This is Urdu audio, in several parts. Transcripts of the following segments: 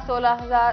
16,000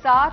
60,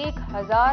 1000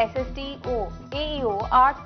SSTO, AEO 8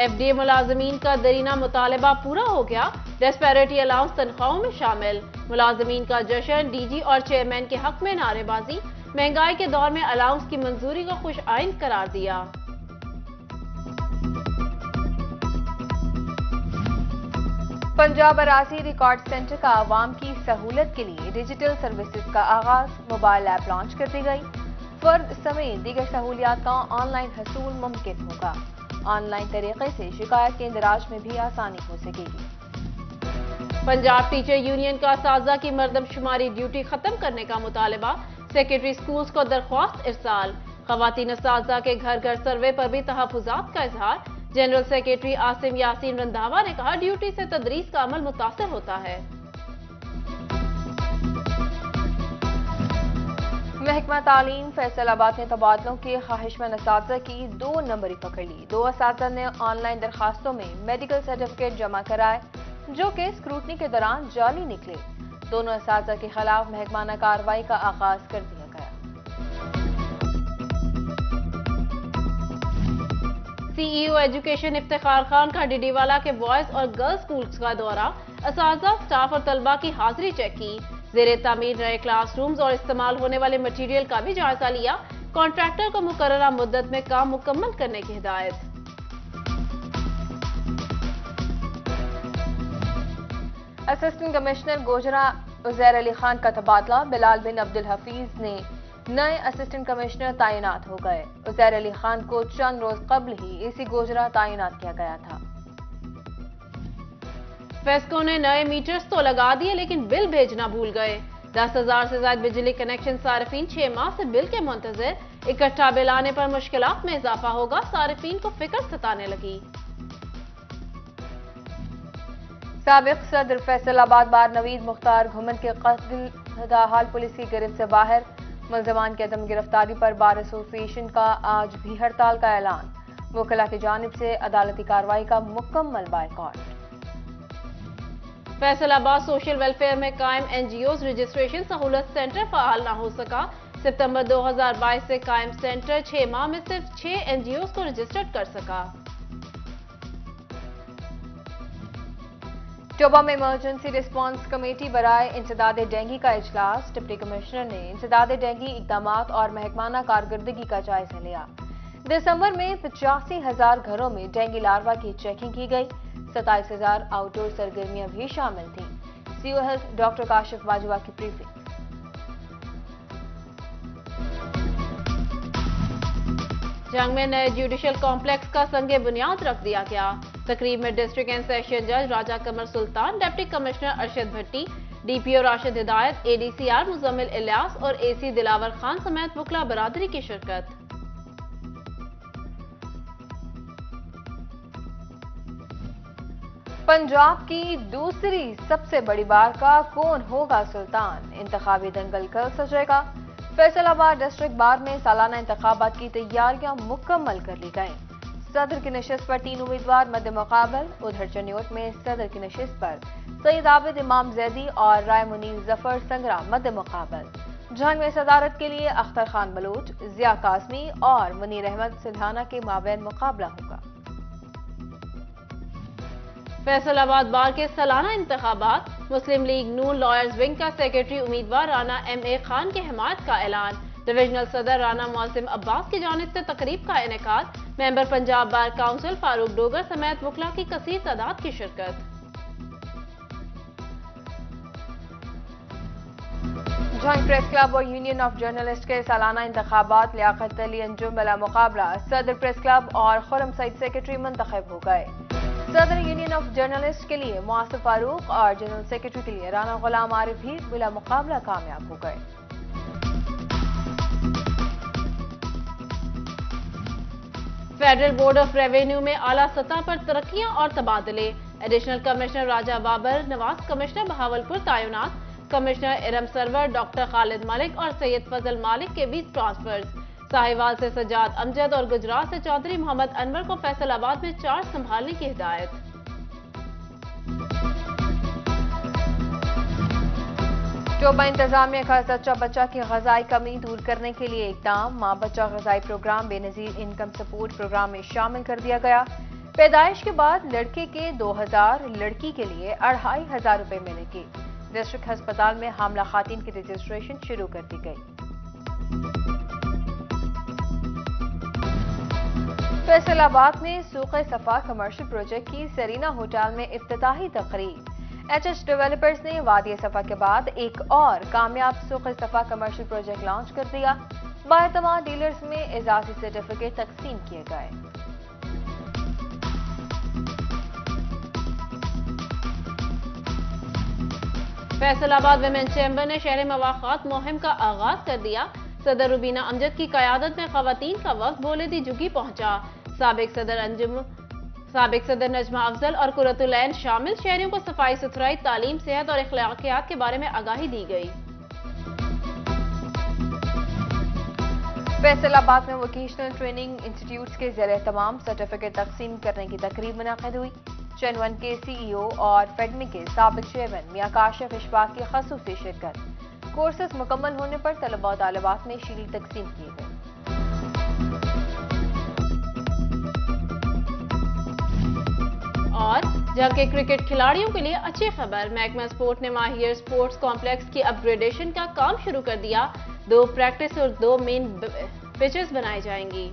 FDA ملازمین کا درینہ مطالبہ پورا ہو گیا، ڈسپیرٹی الاؤنس تنخواہوں میں شامل، ملازمین کا جشن، DG اور چیئرمین کے حق میں نعرے بازی، مہنگائی کے دور میں الاؤنس کی منظوری کو خوش آئند قرار دیا۔ پنجاب اراضی ریکارڈ سینٹر کا عوام کی سہولت کے لیے ڈیجیٹل سروسز کا آغاز، موبائل ایپ لانچ کر دی گئی، فرد سمیت دیگر سہولیات کا آن لائن حصول ممکن ہوگا، آن لائن طریقے سے شکایت کے اندراج میں بھی آسانی ہو سکے گی۔ پنجاب ٹیچر یونین کا اساتذہ کی مردم شماری ڈیوٹی ختم کرنے کا مطالبہ، سیکرٹری اسکولز کو درخواست ارسال، خواتین اساتذہ کے گھر گھر سروے پر بھی تحفظات کا اظہار، جنرل سیکرٹری عاصم یاسین رندھاوا نے کہا ڈیوٹی سے تدریس کا عمل متاثر ہوتا ہے۔ محکمہ تعلیم فیصل آباد نے تبادلوں کے خواہش مند اساتذہ کی 2 نمبری پکڑ لی، 2 اساتذہ نے آن لائن درخواستوں میں میڈیکل سرٹیفکیٹ جمع کرائے جو کہ اسکروٹنی کے دوران جعلی نکلے، دونوں اساتذہ کے خلاف محکمانہ کارروائی کا آغاز کر دیا گیا۔ CEO ایجوکیشن افتخار خان کا ڈڈیوالہ کے بوائز اور گرلز اسکولز کا دورہ، اساتذہ، سٹاف اور طلبہ کی حاضری چیک کی، زیر تعمیر نئے کلاس رومز اور استعمال ہونے والے مٹیریل کا بھی جائزہ لیا، کانٹریکٹر کو مقررہ مدت میں کام مکمل کرنے کی ہدایت۔ اسسٹنٹ کمشنر گوجرا عزیر علی خان کا تبادلہ، بلال بن عبدالحفیظ نے نئے اسسٹنٹ کمشنر تعینات ہو گئے، عزیر علی خان کو چند روز قبل ہی AC گوجرا تعینات کیا گیا تھا۔ فیسکو نے نئے میٹرز تو لگا دیے لیکن بل بھیجنا بھول گئے، 10,000 سے زائد بجلی کنیکشن صارفین 6 ماہ سے بل کے منتظر، اکٹھا بل آنے پر مشکلات میں اضافہ ہوگا، صارفین کو فکر ستانے لگی۔ سابق صدر فیصل آباد بار نوید مختار گھمن کے قتل حال پولیس کی گرفت سے باہر، ملزمان کی عدم گرفتاری پر بار ایسوسی ایشن کا آج بھی ہڑتال کا اعلان، وکلاء کی جانب سے عدالتی کارروائی کا مکمل بائیکاٹ۔ فیصل آباد سوشل ویلفیئر میں قائم NGOز رجسٹریشن سہولت سینٹر فعال نہ ہو سکا، ستمبر 2022 سے قائم سینٹر 6 ماہ میں صرف 6 NGOز کو رجسٹرڈ کر سکا۔ ٹوبہ میں ایمرجنسی ریسپانس کمیٹی برائے انسداد ڈینگی کا اجلاس، ڈپٹی کمشنر نے انسداد ڈینگی اقدامات اور محکمانہ کارکردگی کا جائزہ لیا۔ دسمبر میں 85,000 گھروں میں ڈینگی لاروا کی چیکنگ کی گئی، 27,000 آؤٹ ڈور سرگرمیاں بھی شامل تھیں۔ CO health doctor Kashif Bajwa کی بریفنگ۔ جنگ میں نئے جوڈیشل کمپلیکس کا سنگ بنیاد رکھ دیا گیا، تقریب میں ڈسٹرکٹ اینڈ سیشن جج راجہ قمر سلطان، ڈپٹی کمشنر ارشد بھٹی، DPO راشد ہدایت، ADCR مزمل الیاس اور AC دلاور خان سمیت وکلاء برادری کی شرکت۔ پنجاب کی دوسری سب سے بڑی بار کا کون ہوگا سلطان، انتخابی دنگل کل سجے گا۔ فیصل آباد ڈسٹرکٹ بار میں سالانہ انتخابات کی تیاریاں مکمل کر لی گئیں، صدر کی نشست پر 3 امیدوار مد مقابل، ادھر چنیوٹ میں صدر کی نشست پر سید عابد امام زیدی اور رائے منیر ظفر سنگرا مد مقابل، جنگ میں صدارت کے لیے اختر خان بلوچ، ضیاء قاسمی اور منیر احمد سلحانہ کے مابین مقابلہ ہوگا۔ فیصل آباد بار کے سالانہ انتخابات، مسلم لیگ نون لائرز ونگ کا سیکرٹری امیدوار رانا MA خان کی حمایت کا اعلان، ڈویژنل صدر رانا معظم عباس کی جانب سے تقریب کا انعقاد، ممبر پنجاب بار کونسل فاروق ڈوگر سمیت وکلاء کی کثیر تعداد کی شرکت۔ جوائنٹ پریس کلب اور یونین آف جرنلسٹ کے سالانہ انتخابات، لیاقت علی انجم بلا مقابلہ صدر پریس کلب اور خرم سعید سیکرٹری منتخب ہو گئے۔ صدر یونین آف جرنلسٹ کے لیے معاصف فاروق اور جنرل سیکرٹری کے لیے رانا غلام عارف بھی بلا مقابلہ کامیاب ہو گئے۔ فیڈرل بورڈ آف ریونیو میں اعلیٰ سطح پر ترقیاں اور تبادلے، ایڈیشنل کمشنر راجہ بابر، نواز کمشنر بہاولپور تعینات، کمشنر ارم سرور ڈاکٹر خالد ملک اور سید فضل مالک کے بیچ ٹرانسفرز، ساہیوال سے سجاد امجد اور گجرات سے چودھری محمد انور کو فیصل آباد میں چارج سنبھالنے کی ہدایت۔ ٹوبہ انتظامیہ کا سچا بچہ کی غذائی کمی دور کرنے کے لیے اقدام، ماں بچہ غذائی پروگرام بے نظیر انکم سپورٹ پروگرام میں شامل کر دیا گیا۔ پیدائش کے بعد لڑکے کے 2000، لڑکی کے لیے 2500 روپے ملے گی۔ ڈسٹرکٹ ہسپتال میں حاملہ خواتین کی رجسٹریشن شروع کر دی گئی۔ فیصل آباد میں سوق صفا کمرشل پروجیکٹ کی سرینا ہوٹل میں افتتاحی تقریب۔ ایچ ایچ ڈیولپرز نے وادی صفا کے بعد ایک اور کامیاب سوق صفا کمرشل پروجیکٹ لانچ کر دیا۔ بااعتماد ڈیلرز میں اعزازی سرٹیفکیٹ تقسیم کیے گئے۔ فیصل آباد ویمن چیمبر نے شہر مواخات مہم کا آغاز کر دیا۔ صدر روبینہ امجد کی قیادت میں خواتین کا وفد بولدی جھگی پہنچا۔ سابق صدر نجمہ افضل اور قرۃ العین شامل شہریوں کو صفائی ستھرائی، تعلیم، صحت اور اخلاقیات کے بارے میں آگاہی دی گئی۔ فیصل آباد میں ووکیشنل ٹریننگ انسٹیٹیوٹس کے زیر اہتمام سرٹیفکیٹ تقسیم کرنے کی تقریب منعقد ہوئی۔ چین 1 کے سی ای او اور فیڈمی کے سابق چیئرمین میاں کاشف اشفاق کی خصوصی شرکت۔ کورسز مکمل ہونے پر طلباء و طالبات میں شیلڈ تقسیم کیے گئے۔ اور جنگ کے کرکٹ کھلاڑیوں کے لیے اچھی خبر، محکمہ اسپورٹ نے ماہر اسپورٹس کمپلیکس کی اپ گریڈیشن کا کام شروع کر دیا۔ 2 پریکٹس اور 2 مین پچز بنائی جائیں گی۔